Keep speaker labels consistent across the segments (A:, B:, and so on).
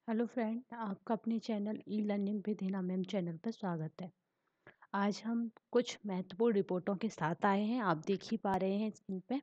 A: Hello friend, आपका अपने channel e learning with Hina ma'am channel पर स्वागत है। आज हम कुछ महत्वपूर्ण रिपोर्टों के साथ आए हैं। आप देख ही पा रहे हैं स्क्रीन पे।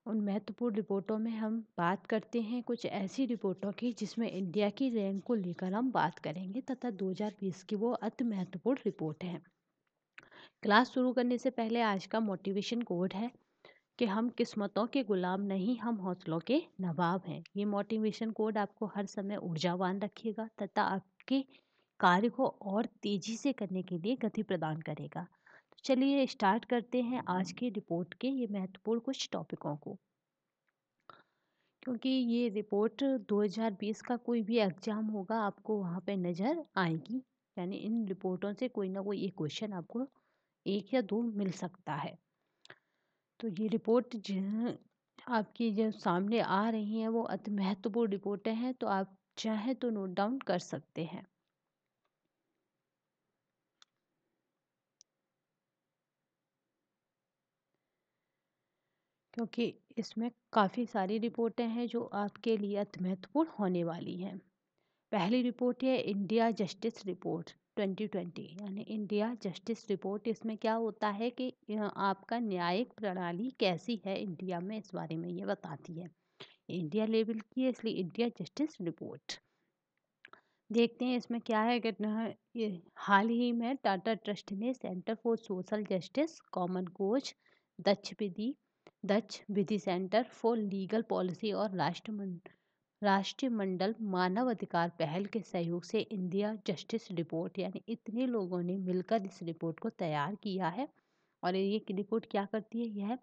A: उन महत्वपूर्ण रिपोर्टों में हम बात करते हैं कुछ ऐसी रिपोर्टों की जिसमें इंडिया की रैंक को लेकर हम बात करेंगे तथा 2020 की वो अति महत्वपूर्ण रिपोर्ट है। क्लास शुरू करने से पहले आज का मोटिवेशन कोड है कि हम किस्मतों के गुलाम नहीं, हम हौसलों के नवाब हैं। ये मोटिवेशन कोड आपको हर समय ऊर्जावान रखेगा तथा आपके कार्य को और तेजी से करने के लिए गति प्रदान करेगा। तो चलिए स्टार्ट करते हैं आज की रिपोर्ट के ये महत्वपूर्ण कुछ टॉपिकों को। क्योंकि ये रिपोर्ट 2020 का कोई भी एग्जाम होगा आपको वहाँ पे नज़र आएगी, यानी इन रिपोर्टों से कोई ना कोई एक क्वेश्चन आपको एक या दो मिल सकता है। तो ये रिपोर्ट आपकी जो सामने आ रही हैं वो अति महत्वपूर्ण रिपोर्टें हैं, तो आप चाहें तो नोट डाउन कर सकते हैं। क्योंकि इसमें काफ़ी सारी रिपोर्टें हैं जो आपके लिए अति महत्वपूर्ण होने वाली हैं। पहली रिपोर्ट है इंडिया जस्टिस रिपोर्ट 2020, यानी इंडिया जस्टिस रिपोर्ट। इसमें क्या होता है कि आपका न्यायिक प्रणाली कैसी है इंडिया में, इस बारे में ये बताती है। इंडिया लेवल की है इसलिए इंडिया जस्टिस रिपोर्ट। देखते हैं इसमें क्या है कि ये हाल ही में टाटा ट्रस्ट ने centre for social justice common cause Daksh Vidhi centre for legal policy और राष्ट्रमंडल मानव अधिकार पहल के सहयोग से इंडिया जस्टिस रिपोर्ट, यानी इतने लोगों ने मिलकर इस रिपोर्ट को तैयार किया है। और ये रिपोर्ट क्या करती है? यह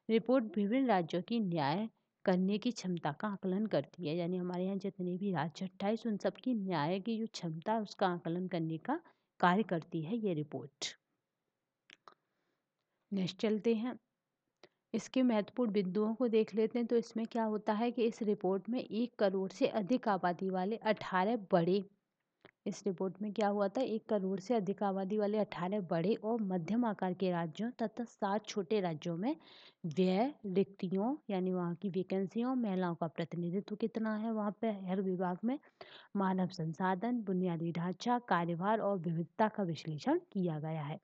A: रिपोर्ट विभिन्न राज्यों की न्याय करने की क्षमता का आकलन करती है, यानी हमारे यहाँ जितने भी राज्य 28 उन सबकी न्याय की जो क्षमता है उसका आकलन करने का कार्य करती है ये रिपोर्ट। नेक्स्ट चलते हैं, इसके महत्वपूर्ण बिंदुओं को देख लेते हैं। तो इसमें क्या होता है कि इस रिपोर्ट में 1 करोड़ से अधिक आबादी वाले 18 बड़े, इस रिपोर्ट में क्या हुआ था, 1 करोड़ से अधिक आबादी वाले 18 बड़े और मध्यम आकार के राज्यों तथा 7 छोटे राज्यों में व्यय रिक्तियों, यानी वहाँ की वैकेंसियों, महिलाओं का प्रतिनिधित्व कितना है वहाँ पे हर विभाग में, मानव संसाधन, बुनियादी ढांचा, कार्यभार और विविधता का विश्लेषण किया गया है।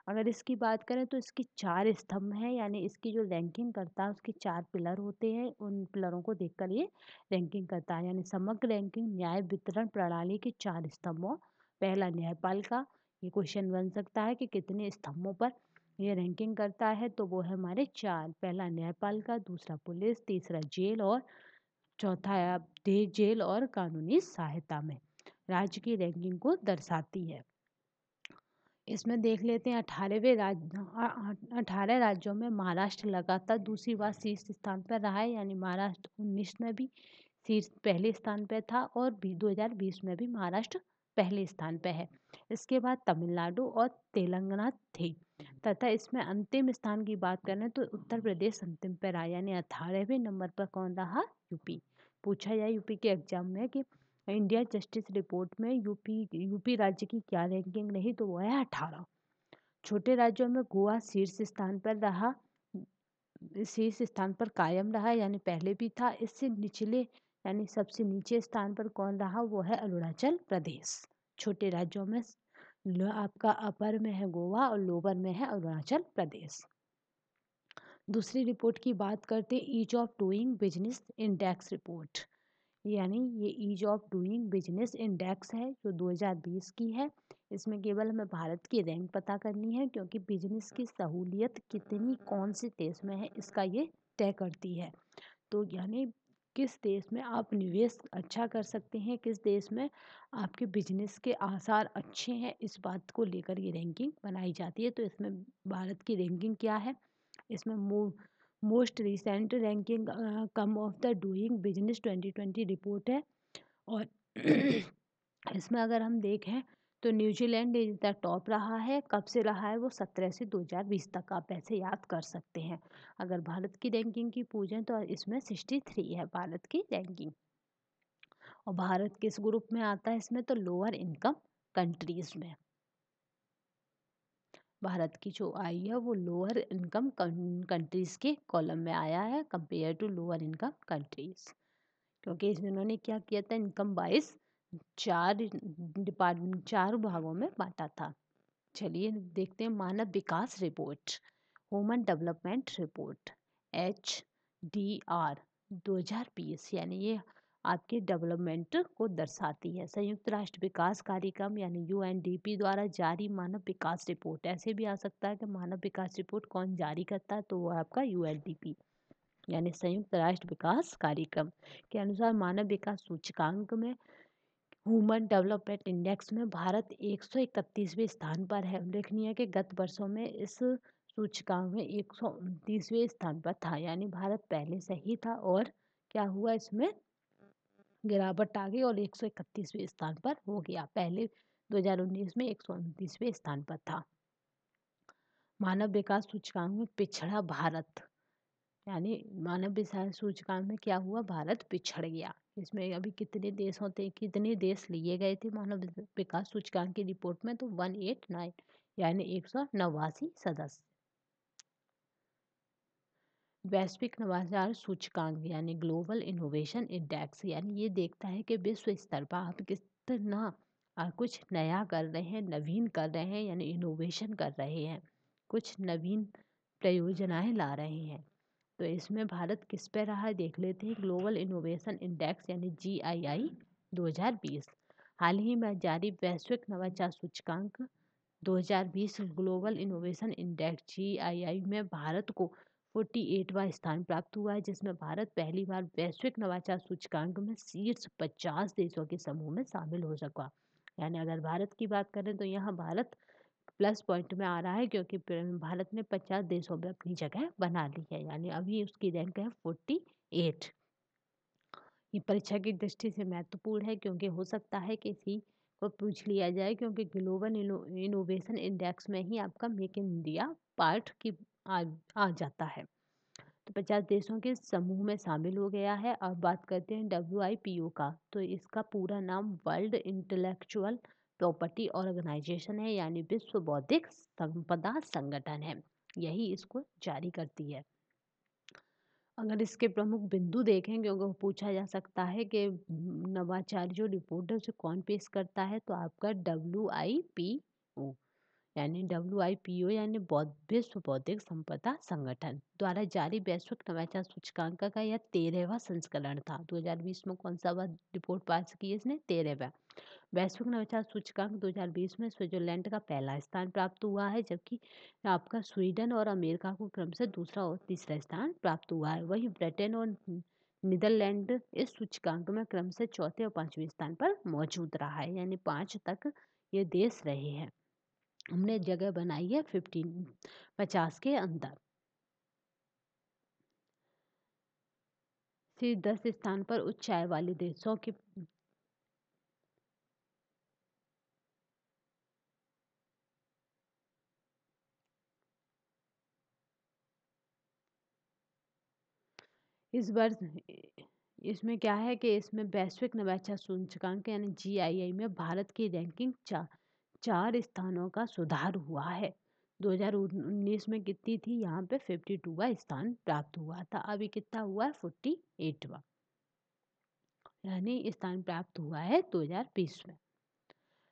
A: अगर इसकी बात करें तो इसकी 4 स्तंभ हैं, यानी इसकी जो रैंकिंग करता है उसके 4 पिलर होते हैं। उन पिलरों को देखकर ये रैंकिंग करता है, यानी समग्र रैंकिंग न्याय वितरण प्रणाली के 4 स्तंभों। पहला न्यायपालिका, ये क्वेश्चन बन सकता है कि कितने स्तंभों पर ये रैंकिंग करता है, तो वो है हमारे 4। पहला न्यायपालिका, दूसरा पुलिस, तीसरा जेल और चौथा है जेल और कानूनी सहायता में राज्य की रैंकिंग को दर्शाती है। इसमें देख लेते हैं 18 राज्यों में महाराष्ट्र लगातार दूसरी बार शीर्ष स्थान पर रहा है, यानी महाराष्ट्र 19 में भी शीर्ष पहले स्थान पर था और 2020 में भी महाराष्ट्र पहले स्थान पर है। इसके बाद तमिलनाडु और तेलंगाना थे तथा इसमें अंतिम स्थान की बात करें तो उत्तर प्रदेश अंतिम पर आया, यानी 18वें नंबर पर कौन रहा? यूपी। पूछा जाए यूपी के एग्जाम में कि इंडिया जस्टिस रिपोर्ट में यूपी राज्य की क्या रैंकिंग रही, तो वो है 18। छोटे राज्यों में गोवा शीर्ष स्थान पर कायम रहा, यानी पहले भी था। इससे निचले यानी सबसे नीचे स्थान पर कौन रहा? वो है अरुणाचल प्रदेश। छोटे राज्यों में आपका अपर में है गोवा और लोअर में है अरुणाचल प्रदेश। दूसरी रिपोर्ट की बात करते हैं, ease of doing business index report, यानी ये ease of doing business index है जो 2020 की है। इसमें केवल हमें भारत की रैंक पता करनी है, क्योंकि बिजनेस की सहूलियत कितनी कौन से देश में है इसका ये तय करती है। तो यानी किस देश में आप निवेश अच्छा कर सकते हैं, किस देश में आपके बिजनेस के आसार अच्छे हैं, इस बात को लेकर ये रैंकिंग बनाई जाती है। तो इसमें भारत की रैंकिंग क्या है? इसमें most recent ranking come of the doing business 2020 report है। और इसमें अगर हम देखें तो न्यूजीलैंड इज द टॉप रहा है। कब से रहा है? वो 17 से 2020 तक, आप ऐसे याद कर सकते हैं। अगर भारत की रैंकिंग की पूछें तो इसमें 63 है भारत की रैंकिंग। और भारत किस ग्रुप में आता है इसमें? तो लोअर इनकम कंट्रीज में भारत की जो आई है वो लोअर इनकम कंट्रीज़ के कॉलम में आया है compare to lower income countries. क्योंकि इन्होंने क्या किया था, इनकम वाइज 4 भागों में बांटा था। चलिए देखते हैं मानव विकास report, human development report HDR 2020, यानी ये आपके डेवलपमेंट को दर्शाती है। संयुक्त राष्ट्र विकास कार्यक्रम यानी UNDP द्वारा जारी मानव विकास रिपोर्ट। ऐसे भी आ सकता है कि मानव विकास रिपोर्ट कौन जारी करता है, तो वो आपका UNDP यानी संयुक्त राष्ट्र विकास कार्यक्रम के अनुसार मानव विकास सूचकांक में ह्यूमन डेवलपमेंट इंडेक्स में भारत 131वें स्थान पर है। उल्लेखनीय है कि गत वर्षों में इस सूचकांक में 129वें स्थान पर था, यानी भारत पहले से ही था और क्या हुआ, इसमें गिरावट आ गई और 131वें स्थान पर हो गया। पहले 2019 में 129वें स्थान पर था। मानव विकास सूचकांक में पिछड़ा भारत, यानी मानव विकास सूचकांक में क्या हुआ, भारत पिछड़ गया। इसमें अभी कितने देश लिए गए थे मानव विकास सूचकांक की रिपोर्ट में, तो 189 यानी 189 सदस्य। वैश्विक नवाचार सूचकांक यानी ग्लोबल इनोवेशन इंडेक्स, यानी ये देखता है कि विश्व स्तर पर आप कितना कुछ नया कर रहे हैं, नवीन कर रहे हैं, यानी इनोवेशन कर रहे हैं, कुछ नवीन परियोजनाएं ला रहे हैं। तो इसमें भारत किस पे रहा है देख लेते हैं। ग्लोबल इनोवेशन इंडेक्स यानी GII 2020, हाल ही में जारी वैश्विक नवाचार सूचकांक 2020 ग्लोबल इनोवेशन इंडेक्स GII में भारत को 48वां स्थान प्राप्त हुआ है, जिसमें भारत पहली बार वैश्विक नवाचार सूचकांक में शीर्ष 50 देशों के समूह में शामिल हो सका। यानी अगर भारत की बात करें तो यहाँ भारत प्लस पॉइंट में आ रहा है, क्योंकि भारत ने 50 देशों में अपनी जगह बना ली है, यानी अभी उसकी रैंक है 48। ये परीक्षा की दृष्टि से महत्वपूर्ण है, क्योंकि हो सकता है कि इसी को पूछ लिया जाए, क्योंकि ग्लोबल इनोवेशन इंडेक्स में ही आपका मेक इन इंडिया पार्ट की आ जाता है। तो 50 देशों के समूह में शामिल हो गया है। अब बात करते हैं WIPO का, तो इसका पूरा नाम वर्ल्ड इंटेलेक्चुअल प्रॉपर्टी ऑर्गेनाइजेशन है, यानी विश्व बौद्धिक संपदा संगठन है, यही इसको जारी करती है। अगर इसके प्रमुख बिंदु देखें, क्योंकि वो पूछा जा सकता है कि नवाचार जो रिपोर्ट है उसे कौन पेश करता है, तो आपका WIPO यानी विश्व बौद्धिक संपदा संगठन द्वारा जारी वैश्विक नवाचार सूचकांक का यह 13वां संस्करण था। 2020 में कौन सा रिपोर्ट पास की है इसने, 13वां। वैश्विक नवाचार सूचकांक 2020 में स्विट्जरलैंड का पहला स्थान प्राप्त हुआ है, जबकि आपका स्वीडन और अमेरिका को क्रम से दूसरा और तीसरा स्थान प्राप्त हुआ है। वहीं ब्रिटेन और नीदरलैंड इस सूचकांक में क्रम से चौथे और पांचवें स्थान पर मौजूद रहा है, यानी 5 तक ये देश रहे हैं। हमने जगह बनाई है 50 के अंदर। फिर 10 स्थान पर उच्च आय वाले देशों के इस वर्ष इसमें क्या है कि इसमें वैश्विक नवाचार सूचकांक यानी GII में भारत की रैंकिंग 4 स्थानों का सुधार हुआ है। 2019 में कितनी थी, यहाँ पे 52वां स्थान प्राप्त हुआ था, अभी कितना हुआ है 48वां, यानी स्थान प्राप्त हुआ है 2020 में।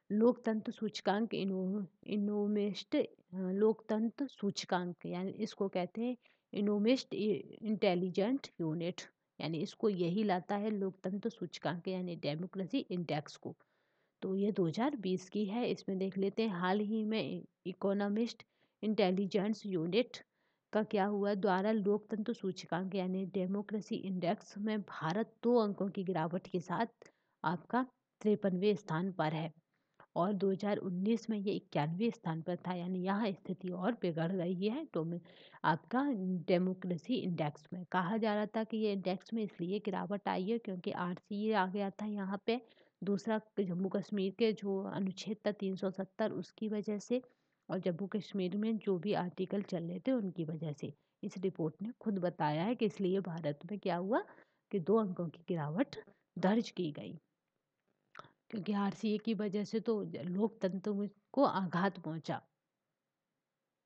A: लोकतंत्र सूचकांक इनोमिस्ट लोकतंत्र सूचकांक, यानी इसको कहते हैं इनोमिस्ट इंटेलिजेंट यूनिट, यानी इसको यही लाता है लोकतंत्र सूचकांक यानी डेमोक्रेसी इंडेक्स को। तो ये 2020 की है। इसमें देख लेते हैं हाल ही में इकोनॉमिस्ट इंटेलिजेंस यूनिट का क्या हुआ, द्वारा लोकतंत्र सूचकांक यानी डेमोक्रेसी इंडेक्स में भारत 2 अंकों की गिरावट के साथ आपका 53वें स्थान पर है और 2019 में ये 91वें स्थान पर था, यानी यहाँ स्थिति और बिगड़ गई है। तो आपका डेमोक्रेसी इंडेक्स में कहा जा रहा था कि ये इंडेक्स में इसलिए गिरावट आई है क्योंकि RCA आ गया था यहाँ पे, दूसरा जम्मू कश्मीर के जो अनुच्छेद था 370 उसकी वजह से, और जम्मू कश्मीर में जो भी आर्टिकल चल रहे थे उनकी वजह से। इस रिपोर्ट ने खुद बताया है कि इसलिए भारत में क्या हुआ कि 2 अंकों की गिरावट दर्ज की गई, क्योंकि RCA की वजह से तो लोकतंत्र को आघात पहुंचा,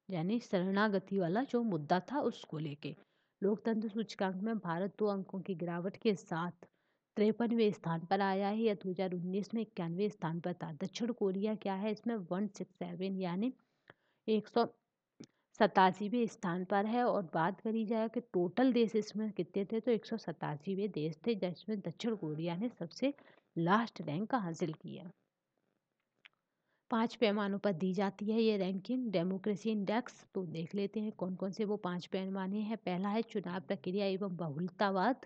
A: यानी शरणागति वाला जो मुद्दा था उसको लेके। लोकतंत्र सूचकांक में भारत 2 अंकों की गिरावट के साथ 53वें स्थान पर आया है। या 2019 में 91वें स्थान पर था। दक्षिण कोरिया क्या है इसमें 167 यानी 187वें स्थान पर है। और बात करी जाए कि टोटल देश इसमें कितने थे तो 187वें देश थे, जिसमें दक्षिण कोरिया ने सबसे लास्ट रैंक हासिल किया। 5 पैमानों पर दी जाती है ये रैंकिंग। डेमोक्रेसी इंडेक्स तो देख लेते हैं कौन कौन से वो 5 पैमाने हैं। पहला है चुनाव प्रक्रिया एवं बहुलतावाद,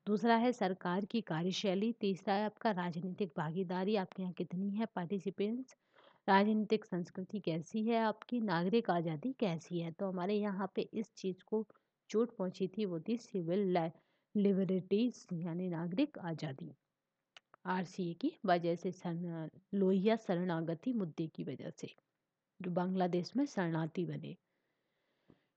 A: दूसरा है सरकार की कार्यशैली, तीसरा है आपका राजनीतिक भागीदारी, आपके यहाँ कितनी है पार्टिसिपेंट्स, राजनीतिक संस्कृति कैसी है आपकी, नागरिक आज़ादी कैसी है। तो हमारे यहाँ पे इस चीज़ को चोट पहुँची थी वो थी सिविल लिबर्टीज यानी नागरिक आज़ादी, आरसीए की वजह से, लोहिया शरणागति मुद्दे की वजह से, जो बांग्लादेश में शरणार्थी बने।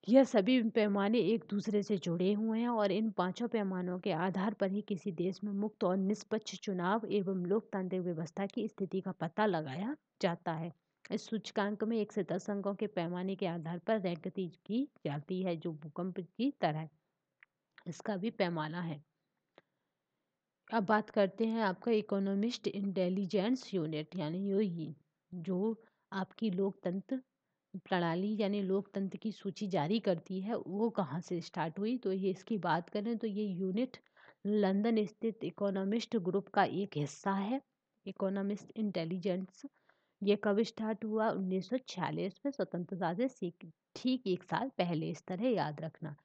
A: यह सभी पैमाने एक दूसरे से जुड़े हुए हैं और इन पांचों पैमानों के आधार पर ही किसी देश में मुक्त और निष्पक्ष चुनाव एवं लोकतांत्रिक व्यवस्था की स्थिति का पता लगाया जाता है। इस सूचकांक में 1 से 10 अंकों के पैमाने के आधार पर रैंक की जाती है, जो भूकंप की तरह इसका भी पैमाना है। अब बात करते हैं आपका इकोनॉमिस्ट इंटेलिजेंस यूनिट यानी यूई, जो आपकी लोकतंत्र प्रणाली यानी लोकतंत्र की सूची जारी करती है, वो कहाँ से स्टार्ट हुई। तो ये इसकी बात करें तो ये यूनिट लंदन स्थित इकोनॉमिस्ट ग्रुप का एक हिस्सा है। इकोनॉमिस्ट इंटेलिजेंस ये कब स्टार्ट हुआ 1946 में, स्वतंत्रता से ठीक 1 साल पहले। इस तरह याद रखना।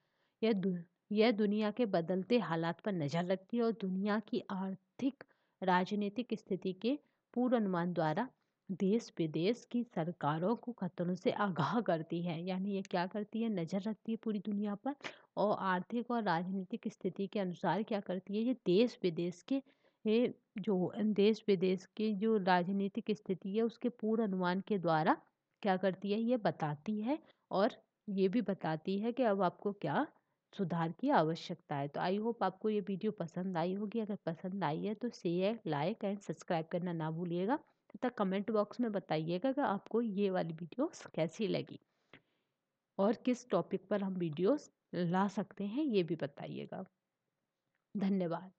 A: यह दु, यह दुनिया के बदलते हालात पर नज़र रखती है और दुनिया की आर्थिक राजनीतिक स्थिति के पूर्वानुमान द्वारा देश विदेश की सरकारों को खतरों से आगाह करती है। यानी ये क्या करती है, नज़र रखती है पूरी दुनिया पर और आर्थिक और राजनीतिक स्थिति के अनुसार क्या करती है, ये देश विदेश के देश विदेश की जो राजनीतिक स्थिति है उसके पूर्व अनुमान के द्वारा क्या करती है, ये बताती है। और ये भी बताती है कि अब आपको क्या सुधार की आवश्यकता है। तो आई होप आपको ये वीडियो पसंद आई होगी। अगर पसंद आई है तो शेयर, लाइक एंड सब्सक्राइब करना ना भूलिएगा तथा कमेंट बॉक्स में बताइएगा कि आपको ये वाली वीडियोस कैसी लगी और किस टॉपिक पर हम वीडियोस ला सकते हैं, ये भी बताइएगा। धन्यवाद।